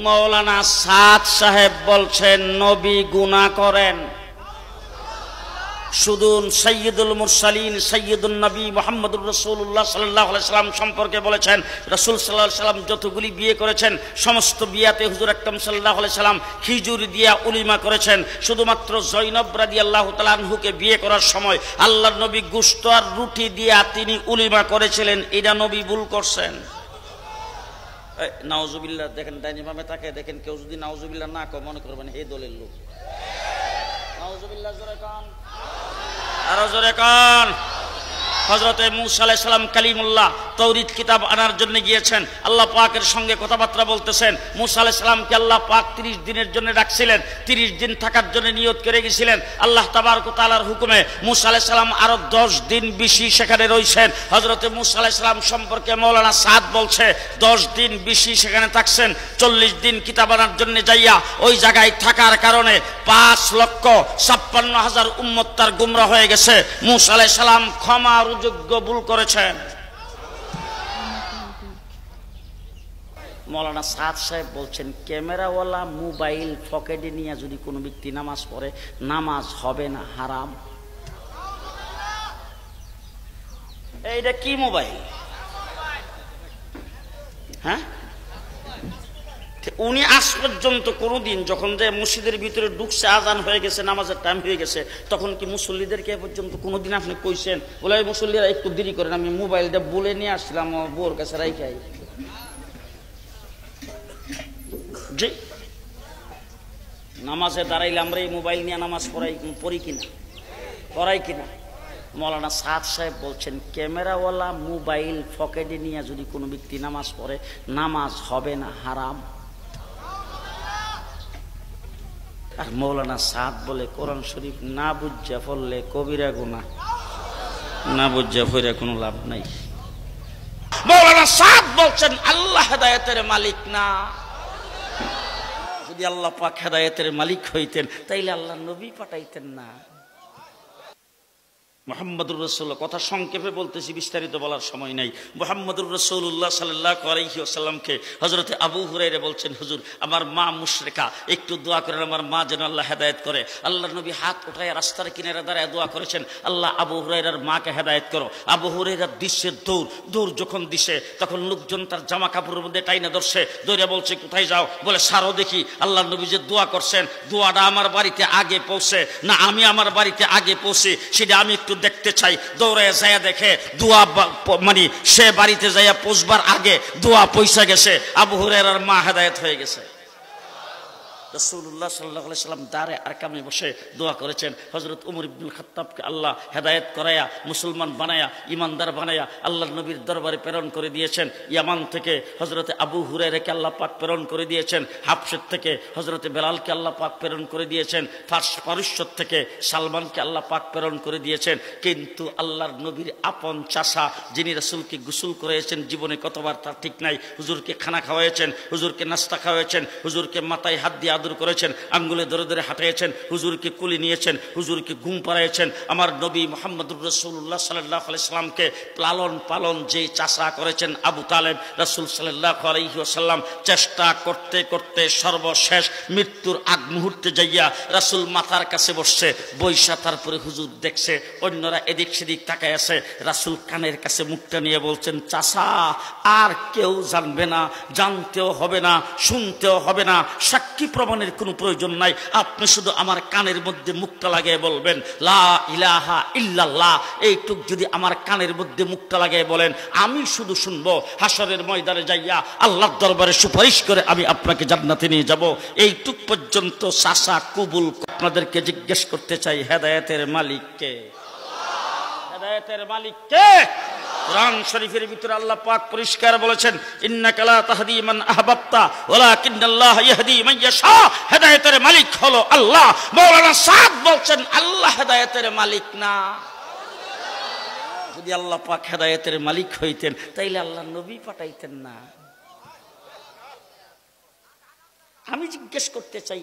মৌলানা সাদ সাহেব বলছেন নবী গুনাহ করেন। শুধু সাইয়্যিদুল মুরসালিন সাইয়্যিদুন নবী মুহাম্মদুর রাসূলুল্লাহ সাল্লাল্লাহু আলাইহি সাল্লাম সম্পর্কে বলেছেন, রাসূল সাল্লাল্লাহু আলাইহি সাল্লাম যতগুলি বিয়ে করেছেন সমস্ত বিয়াতে হুজুর আকরাম সাল্লাল্লাহু আলাইহি সাল্লাম খিজুর দিয়া উলিমা করেছেন। শুধুমাত্র জয়নব রাদিয়াল্লাহু তাআলা আনহুকে বিয়ে করার সময় আল্লাহর নবী গোশত আর রুটি দিয়া তিনি উলিমা করেছিলেন। এটা নবী ভুল করছেন। নাউজুবিল্লাহ। দেখেন ডাইনি বামে তাকে দেখেন, কেউ যদি নাউজুবিল্লাহ না কয় মনে করবেন এই দলের লোক। নাউজুবিল্লাহ জোরে কান, আরো জোরে কান। হযরতে মূসা আলাইহিস সালাম কালিমুল্লাহ তাওরীত কিতাব আনার জন্য গিয়েছেন, আল্লাহ পাকের সঙ্গে কথাবার্তা বলতেছেন। মূসা আলাইহিস সালামকে আল্লাহ পাক 30 দিনের জন্য রাখছিলেন, 30 দিন থাকার জন্য নিয়ত করে গেছিলেন। আল্লাহ তাবারক ওয়া তাআলার হুকুমে মূসা আলাইহিস সালাম আরো 10 দিন বেশি সেখানে রইছেন। হযরতে মূসা আলাইহিস সালাম সম্পর্কে মাওলানা সাদ বলছে 10 দিন বেশি সেখানে থাকছেন। 40 দিন কিতাব আনার জন্য যাইয়া ওই জায়গায় থাকার কারণে 5,56,000 উম্মত তার গুমরা হয়ে গেছে। মূসা আলাইহিস সালাম ক্ষমা যোগ্য ভুল করেছেন। মৌলানা সাদ সাহেব বলছেন ক্যামেরাওয়ালা মোবাইল পকেটে নিয়ে যদি কোনো ব্যক্তি নামাজ পড়ে নামাজ হবে না, হারাম। এইটা কি মোবাইল? হ্যাঁ, উনি আজ পর্যন্ত কোনোদিন যখন যে মসজিদের ভিতরে ঢুকছে, আজান হয়ে গেছে, নামাজের টাইম হয়ে গেছে, তখন কি মুসল্লিদেরকে পর্যন্ত কোনোদিন আপনি কইছেন বলে মুসল্লিরা একটু দেরি করেন, আমি মোবাইলটা বলে নিয়ে আসলাম বোর কাছে রাইখাই? জি, নামাজে দাঁড়াইলে আমরা এই মোবাইল নিয়ে নামাজ পড়ি কিনা, পড়াই কিনা? মৌলানা সাদ সাহেব বলছেন ক্যামেরাওয়ালা মোবাইল পকেটে নিয়ে যদি কোনো ব্যক্তি নামাজ পড়ে নামাজ হবে না, হারাম। আর মৌলানা সাদ বলে কোরআন শরীফ না বুঝা পড়লে কবিরা গুনাহ, না বুঝা পড়ে কোনো লাভ নাই। মৌলানা সাদ বলছেন আল্লাহ হেদায়েতের মালিক না। যদি আল্লাহ পাক হেদায়েতের মালিক হইতেন তাইলে আল্লাহ নবী পাঠাইতেন না। মুহাম্মদুর রাসূলুল্লাহ, কথা সংক্ষেপে বলতেছি, বিস্তারিত বলার সময় নাই। মুহাম্মদুর রাসূলুল্লাহ সাল্লাল্লাহু আলাইহি ওয়াসাল্লামকে হযরতে আবু হুরায়রা বলছেন, হুজুর আমার মা মুশরিকা, একটু দোয়া করেন আমার মা যেন আল্লাহ হেদায়েত করে। আল্লাহর নবী হাত উঠায় রাস্তার কিনারে দাঁড়ায় দোয়া করেছেন, আল্লাহ আবু হুরায়রার মাকে হেদায়েত করো। আবু হুরায়রা দিচ্ছে দৌড় যখন দিছে তখন লোকজন তার জামা কাপড়ের মধ্যে টাইনা ধরছে, দৌড়ে বলছে কোথায় যাও? বলে সারো দেখি আল্লাহর নবী যে দোয়া করছেন দোয়াটা আমার বাড়িতে আগে পৌঁছে না আমি আমার বাড়িতে আগে পৌঁছে, সেটা আমি একটু দেখতে চাই। দৌড়ে যাইয়া দেখে দোয়া মানে সে বাড়িতে যাইয়া পৌঁছবার আগে দোয়া পৌঁছে গেছে, আবু হুরায়রার মা হেদায়েত হয়ে গেছে। রাসূলুল্লাহ সাল্লাল্লাহু আলাইহি সাল্লাম দাঁড়ে আরকামে বসে দোয়া করেছেন। হযরত ওমর ইবনুল খাত্তাবকে আল্লাহ হেদায়েত করায়া মুসলমান বানায়া ইমানদার বানায়া আল্লাহর নবীর দরবারে প্রেরণ করে দিয়েছেন। ইয়ামান থেকে হযরতে আবু হুরায়রাকে আল্লাহ পাক প্রেরণ করে দিয়েছেন। হাবশা থেকে হযরতে বেলালকে আল্লাহ পাক প্রেরণ করে দিয়েছেন। পারস্য থেকে সালমানকে আল্লাহ পাক প্রেরণ করে দিয়েছেন। কিন্তু আল্লাহর নবীর আপন চাচা যিনি রাসূলকে গোসল করিয়েছেন, জীবনে কতবার তার ঠিক নাই, হুজুরকে খানা খাওয়াইছেন, হুজুরকে নাস্তা খাওয়াইছেন, হুজুরকে মাথায় হাত দিয়ে আদর করেছেন, আঙ্গুলে ধরে ধরে হাঁটাইছেন, হুজুরকে কুলি নিয়েছেন, হুজুরকে ঘুম পাড়াইছেন। আমার নবী মুহাম্মদুর রাসূলুল্লাহ সাল্লাল্লাহু আলাইহি সাল্লামকে লালন পালন যে চাচা করেছেন আবু তালেব, রাসূল সাল্লাল্লাহু আলাইহি ওয়াসাল্লাম চেষ্টা করতে করতে সর্বশেষ মৃত্যুর আগ মুহূর্তে যাইয়া রাসূল মাথার কাছে বসছে, বৈশা তারপরে হুজুর দেখছে, অন্যরা এদিক সেদিক তাকায় আছে, রাসূল কানের কাছে মুখটা নিয়ে বলছেন, চাচা আর কেউ জানবে না, জানতেও হবে না, শুনতেও হবে না, সাক্ষী প্রমাণের কোনো প্রয়োজন নাই, আপনি শুধু আমার কানের মধ্যে মুখটা লাগিয়ে বলবেন লা ইলাহা ইল্লাল্লাহ। এইটুক যদি আমার কানের মধ্যে মুখটা লাগিয়ে বলেন আমি শুধু শুনবো, হাসরের ময়দানে যাইয়া আল্লাহর দরবারে সুপারিশ করে আমি আপনাকে জান্নাতে নিয়ে যাব। এইটুক পর্যন্ত চাচা কবুল। আপনাদেরকে জিজ্ঞেস করতে চাই হেদায়েতের মালিক কে? হেদায়েতের মালিক কে? কোরআন শরীফের ভিতরে আল্লাহ পাক পরিষ্কার বলেছেন, ইন্নাকা লা তাহদি মান আহবাবতা ওয়ালাকিন্নাল্লাহ ইয়াহদি মান ইয়াশা। হেদায়েতের মালিক হলো আল্লাহ। মাওলানা সাদ বলছেন আল্লাহ হেদায়েতের মালিক না। যদি আল্লাহ পাক হেদায়েতের মালিক হইতেন তাইলে আল্লাহ নবী পাঠাইতেন না। আমি জিজ্ঞেস করতে চাই